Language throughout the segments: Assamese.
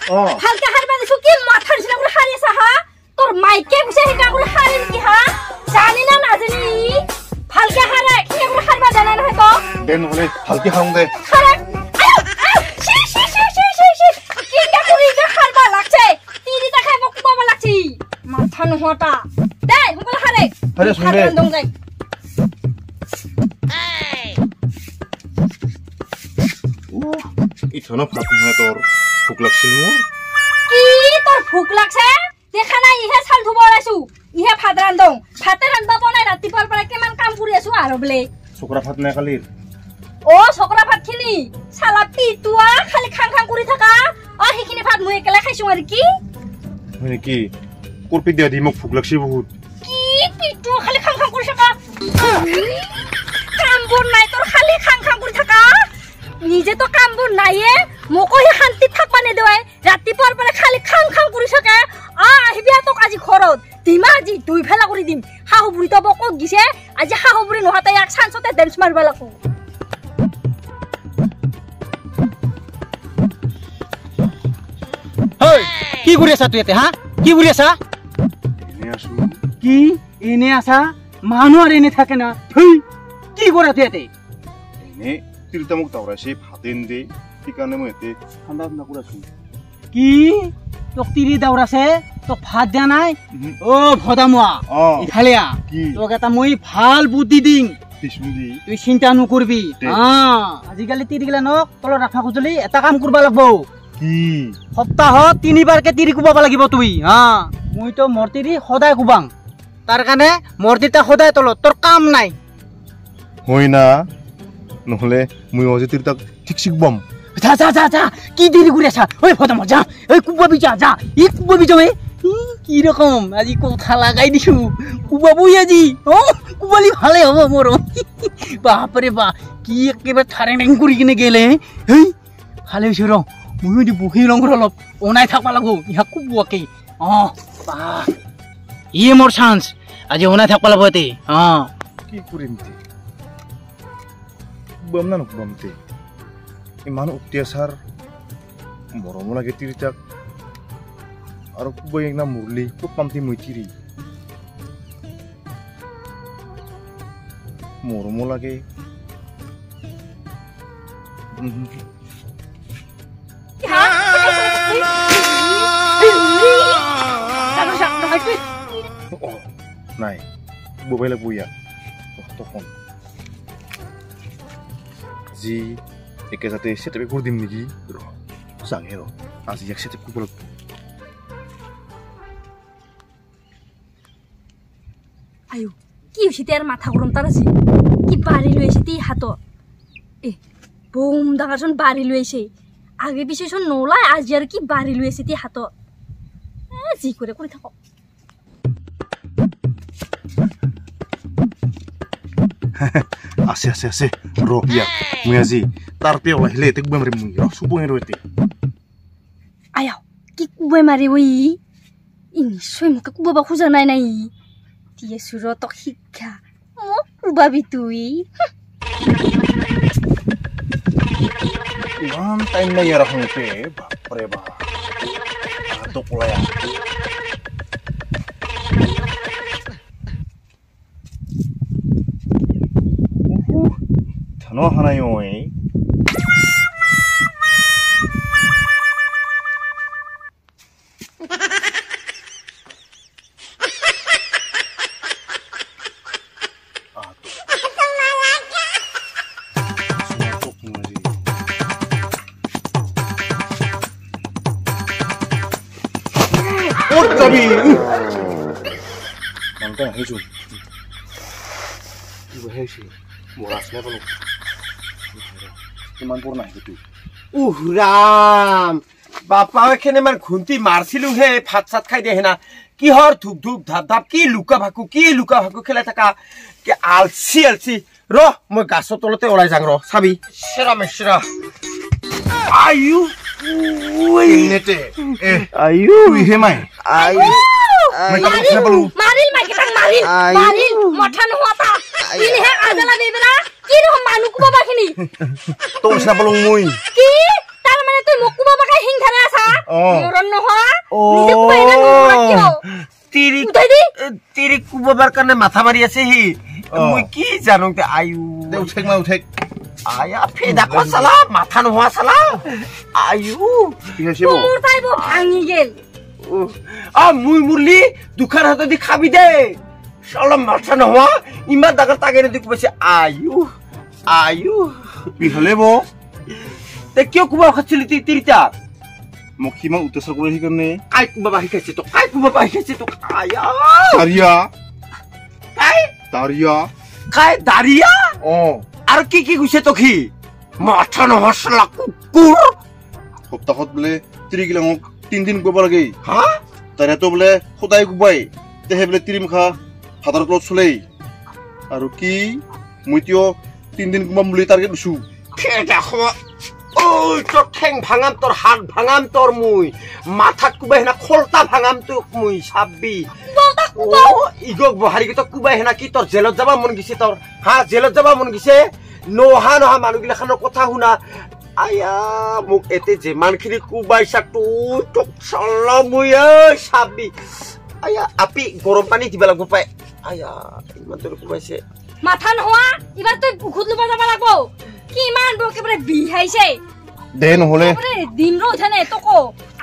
ভালকে হারবা দিছো কি মাথা নিছিনা করে হারি আছে হা তোর মাইকে গুছে হেকা করে হারি কি হা জানি না না জানি ভালকে হারা কি করে হারবা জানা না তো দেন হলে ভালকে হারুং দে হারা কিটা করি যে হারবা লাগছে তিরিটা খাইব কুবাবা লাগছি মাথা নহটা দে হুকল হারে আরে শুনে দং যাই ইথনো ফাট নহয় তোর ভুক লাগছিল মোর কি তোর ভুক লাগছে দেখা না ইহে চাল ধুব আইছো ইহে ভাত রান্ধং ভাতে রান্ধবা বনাই ৰাতিপুৱাৰ পৰা কিমান কাম কৰি আছো আৰু বলে চকৰা ভাত নাই কালিৰ ও চকৰা ভাত খিনি সালা পিটুয়া খালি খাং খাং কৰি থাকা হেখিনি ভাত মই একেলা খাইছো আৰু কি হয় কি কুৰপি দিয়া দি মোক ভুক লাগছি বহুত কি পিটুয়া খালি খাং খাং কৰি থাকা কামবোৰ নাই তোৰ খালি খাং খাং কৰি থাকা নিজে তো কামবোৰ নাইয়ে মকহি শান্তি থাকবা নে দেৱাই ৰাতিপুৱাৰ পৰা খালি খাং খাং কৰি থাকে আহিবিয়া তোক আজি ঘৰত দিমা আজি দুই ফেলা কৰি দিম হাহু বুঢ়ী তো বকক গিছে আজি হাহু বুঢ়ী নহতে এক চান্সতে ডেন্স মাৰিব লাগো হেই কি কৰি আছা তুই এতে হা কি কৰি আছা এনে আছো কি এনে আছা মানুহ আৰ এনে থাকে না হেই কি কৰা তুই এতে এনে তিলটা মোক তাওৰাইছে ভাতেন দে ঠিকানে মই এতে ঠাণ্ডা ঠাণ্ডা কৰি আছো কি তোক তিৰি দাউৰাছে তোক ভাত দিয়া নাই ও ভদামুৱা ইফালে আ তোক এটা মই ভাল বুদ্ধি দিম তুই চিন্তা নকৰবি আজিকালি তিৰিগিলা নক তলত ৰাখা খুজলি এটা কাম কৰবা লাগব কি সপ্তাহত 3 বাৰকে তিৰি কুবাব লাগিব তুই মই তো মোৰ তিৰি সদায় কুবাং তাৰ কাৰণে মোৰ তিতা সদায় তলত তোৰ কাম নাই হয় না নহলে মই অজে তিলটা ঠিক শিকবম যা যা যা যা কি দেরি করে আসা ওই ফটাম যা ওই কুবাবি যা যা এই কুবাবি যাও কি রকম আজি কথা লাগাই দিছু কুবাবই আজি কুবালি ভালে হব মোর বাপরে বা কি একেবারে ঠারে নেং কৰি কিনে গেলে হেই ভালে হইছে ৰ মই দি বহি লংৰ অলপ ওনাই থাকবা লাগো ইহা কুবাকে বা ইয়ে মোৰ চান্স আজি ওনাই থাকবা লাগো এতে কি কৰিম তে বম না নকবম তে ইমান অত্যাচাৰ মৰম লাগে তিৰিটাক আৰু কুবাই একনা মুৰলি খুব পামতি মই তিৰি মৰম লাগে নাই মোবাইল বইয়া তখন যি একে যাতে সেটেপে কৰি দিম নেকি যাঙে ৰ আজি এক সেটেপ কৰিব লাগিব আয়ো কি হৈছে তাৰ মাথা গৰম তাৰ আছে কি বাঢ়ি লৈ আছে তি হাতত বুম ডাঙৰচোন বাঢ়ি লৈ আছে আগে পিছেচোন নোলাই আজি আৰু কি বাঢ়ি লৈ আছে তি হাতত যি কৰে কৰি থাকক আছে আছে আছে ৰ ইয়া মই আজি তাৰ পে ওলাইলে এতে কুবাই মাৰিম মই সুবই ৰ এতে আয়া কি কুবাই মাৰিব ই নিশ্চয় মোক কুবাব খোজা নাই নাই দিয়ে সুৰতক শিক্ষা মোক কুবাবি তুই ইমান টাইম নাই ইয়াৰ হওঁতে বাপৰে বাপ তো পলায়া ধানো হানাই ঐ যাবি মনটা আহিছো কি বহাইছি মোৰ আসলে বলো কিমান পৰ নাই তুই রাম বাপা এখানে মান ঘুন্তি মারছিলু হে ভাত সাত খাই দিয়ে না কি হর ধুপ ধুপ ধাপ ধাপ কি লুকা ভাকু খেলা থাকা কি আলসি আলসি র মই গাছৰ তলতে ওলাই যাং ৰ চাবি সেরা মেশরা আয়ু নেটে আয়ু হে মাই আয়ু মই কাম করতে বলু মারিল মাইকে তাক মারিল মঠা নহতা ইনি হে আজালা দেবেলা কি রকম মানু কুবাবাখিনি তোর না বলু মই কি তার মানে তুই মোক কুবা বাকা হিং ধারে আসা অ'। মরণ নহয় ও নিজে কুবা হেনা নকৰা কিয় তিৰি উঠাই দি তিৰি কুবাবাৰ কাৰণে মাথা মাৰি আছে সি মই কি জানো তে আয়ু দে উঠেক মা উঠেক আয়া ফেদা ক সালা মাথা নোহোৱা সালা আয়ু কি হৈছে বৌ মোৰ তাই বো ভাঙি গেল মুই মুৰলি দুখাৰ হাতে দি খাবি দে সালা মাথা নোহোৱা ইমান ডাঙৰ তাগেৰে দি কৈছে আয়ু আয়ু কি হ'লে বৌ তে কিয় কুবা খাইছিলি তিৰিটা মোক সিমান উত্তেচৰ কৰি সেইকাৰণে কাই কুবা শিকাইছে তো কাই কুবা শিকাইছে তো আয়া দাৰিয়া কাই দাৰিয়া কাই দাৰিয়া অ আৰু কি কৈছে তো কি মাথা নোহোৱা সালা কুকুৰ সপ্তাহত বোলে 30 কিলোক 3 দিন কৰিব লাগে হা তাৰেতো বোলে সদায় গুবাই তেহে বোলে 3 মুখা হাতৰ তলত চলেই আৰু কি মইতিও 3 দিন গুমাম বুলি টাৰ্গেট দিছো ফেদা খ ওই তোর ঠেং ভাঙাম তোর হাত ভাঙাম তোর মুই মাথাত কুবাই হেনা খোলতা ভাঙাম তোক মুই সাববি ও ইগক বহারি তো কুবাই হেনা কি তোর জেলত যাবা মন গিছে তোর হা জেলত যাবা মন গিছে নহা মানুগিলা খানৰ কথা শুনা আয়া মোক এতে যেমানখিনি কুবাইছা তুই তোক চলা মুই সাববি আয়া আপি গৰম পানী দিবা লাগব পাই আয়া ইমান তোৰ কুবাইছে মাথা নোহোৱা এবাৰ তুই বুকুত লবা যাব লাগব কিমান বো একেবাৰে বিহাইছে দে নহলে একেবাৰে দিন ৰ উঠানে তোকো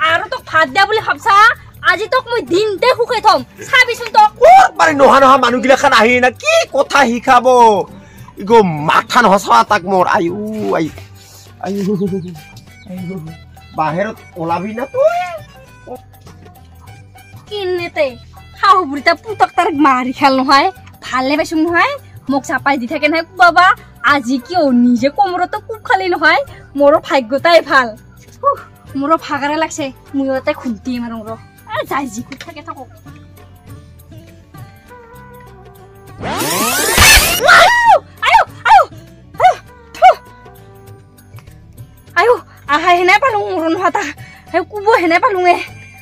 আৰু তোক ভাত দিয়া বুলি ভাবছা আজি তোক মই দিনতে শুকাই থম চাবিচোন তোক ক'ত মানে নহা মানুহগিলা খান আহি না কি কথা শিকাব ইগো মাথা নহা তাক মোৰ আয়ু আয়ু আয়ু আয়ু বাহিৰত ওলাবি না তই কিনেতে খাও বুঢ়ীটা পুতক তাৰ মাৰি খেল নহয় ভালে পাইছো নহয় মোক চাপাই দি থাকে নহয় বাবা আজি কিয় নিজে কোমৰতো কুপ খালি নহয় মোৰ ভাগ্যটাই ভাল মোৰ ভাগাৰে লাগছে মই এটা খুন্তি মাৰো ৰ যাই যি কুপ থাকে থাকক আয়ো আহা হেনে পালো মোৰ নহতা আয়ো কুব হেনে পালো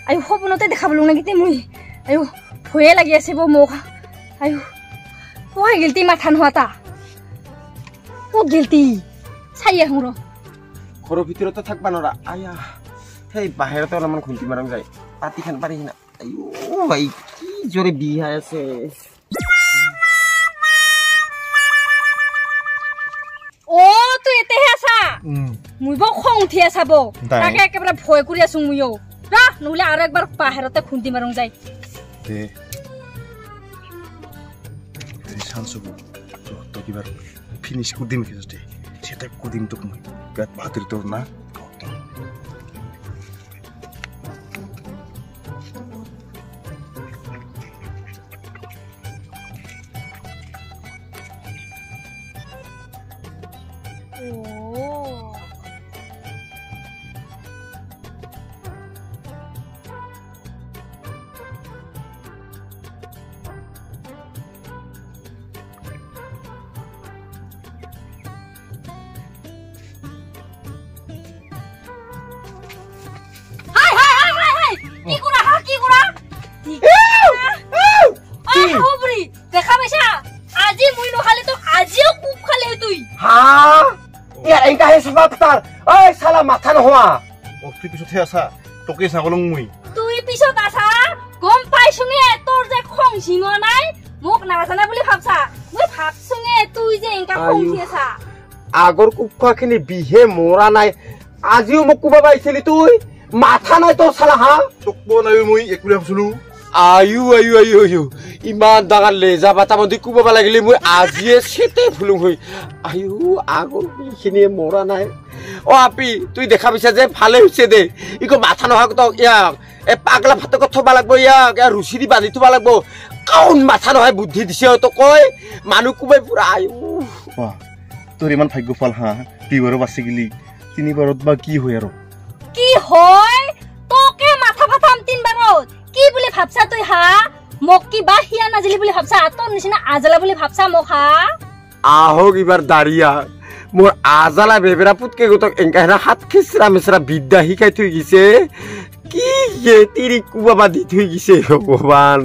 আয়ো সপোনতে দেখা পালো নাকি মই আয়ো ভয়ে লাগি আছে বৌ মোক আয়ো কই গেলতি মাথা নহতা ক'ত গেলতি চাই আহোঁ ৰ ঘৰৰ ভিতৰতে থাকবা নৰা আয়া সেই বাহিৰতে অলপমান খুন্তি মাৰং যায় পাতিখান পাৰি না আয়ু ভাই কি জোৰে বিহাই আছে অ তুই এতেহে আছা মুই বৰ খং উঠি আছা বৌ তাকে একেবাৰে ভয় কৰি আছো মইও ৰ নহলে আৰু একবাৰ বাহিৰতে খুন্তি মাৰং যায় দে চান্স হ'ব তো কিবা ফিনিশ কৰি দিম খেজতে সেটা কৰি দিম তোক মই গাত বাহাদুৰি তোৰ না দেখা পাইছা আজি মুই নখালে তো আজিও কুপ খালে তুই হা ইয়া এংকা হে সবাব তাৰ ঐ সালা মাথা নহোৱা তুই পিছতহে আছা তোকে চাগলং মই তুই পিছত আছা গম পাইছুঙে তোৰ যে খং সিঙা নাই মোক নাজানা বুলি ভাবছা মই ভাবছুঙে তুই যে এংকা খং উঠি আছা আগৰ কুকুৰাখিনি বিহে মৰা নাই আজিও মোক কুবা পাইছিলি তুই মাথা নাই তোৰ সালা হা তোক নাই মই একলে ভাবছিলো আয়ু আয়ু আয়ু আয়ু ইমান ডাঙৰ লেজা বাটা মন্দি কুবাব লাগিলে মই আজিয়ে চেতে ফুলুং হৈ আয়ু আগৰ বিখিনিয়ে মৰা নাই অ আপি তুই দেখা পাইছা যে ভালে হৈছে দে ইকো মাথা নহা তো ইয়াক এ পাগলা ভাতক থবা লাগব ইয়াক ৰুচি দি বান্ধি থবা লাগব কাউন মাথা নহয় বুদ্ধি দিছে তো কয় মানুহ কুবাই পুৰা আয়ু তোৰ ইমান ভাগ্য ফল হা দুইবাৰো বাচি গেলি তিনিবাৰত বা কি হয় আৰু কি হয় তোকে মাথা ফাটাম তিনবাৰত কি বুলি ভাবছা তুই হা মোক কি বা হিয়া নাজিলি বুলি ভাবছা তোৰ নিচিনা আজলা বুলি ভাবছা মোক হা আহক এবাৰ দাৰিয়া মোৰ আজালা বেবেৰা পুতকে গতক এংকা হাত খিচৰা মিচৰা বিদ্যা শিকাই থৈ গিছে কি তিৰি কুবাবা দি থৈ গিছে ভগৱান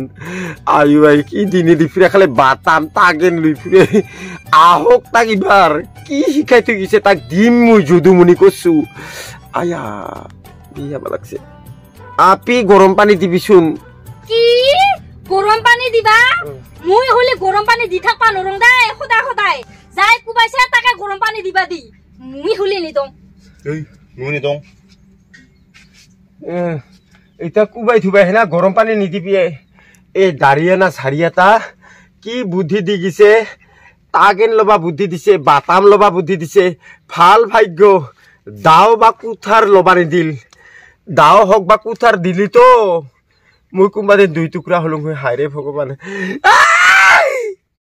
আয়ু আই কি দিনে দি ফুৰে খালে বাটাম তাগেন লৈ ফুৰে আহক তাক এবাৰ কি শিকাই থৈ গিছে তাক দিম মই যদুমণি কৈছো আয়া বিয়া লাগছে আপি গরম পানি দিবিচোন কি গৰম পানী দিবা মই হলে গৰম পানী দি থাকবা নৰং দাই সদায় সদায় যাই কুবাইছে তাকে গৰম পানী দিবা দি মই হলে নিদং এই নুনি দং এটা কুবাই থুবাই হেনা গরম পানি নিদিবি এই দাঁড়িয়ে না সারিয়াটা কি বুদ্ধি দি গিছে তাগেন লবা বুদ্ধি দিছে বাতাম লবা বুদ্ধি দিছে ভাল ভাগ্য দাও বা কুঠার লবা নিদিল দাও হক বা কুঠার দিলি তো মই কোনবা দিন 2 টুকুৰা হলং হায়ৰে ভগৱান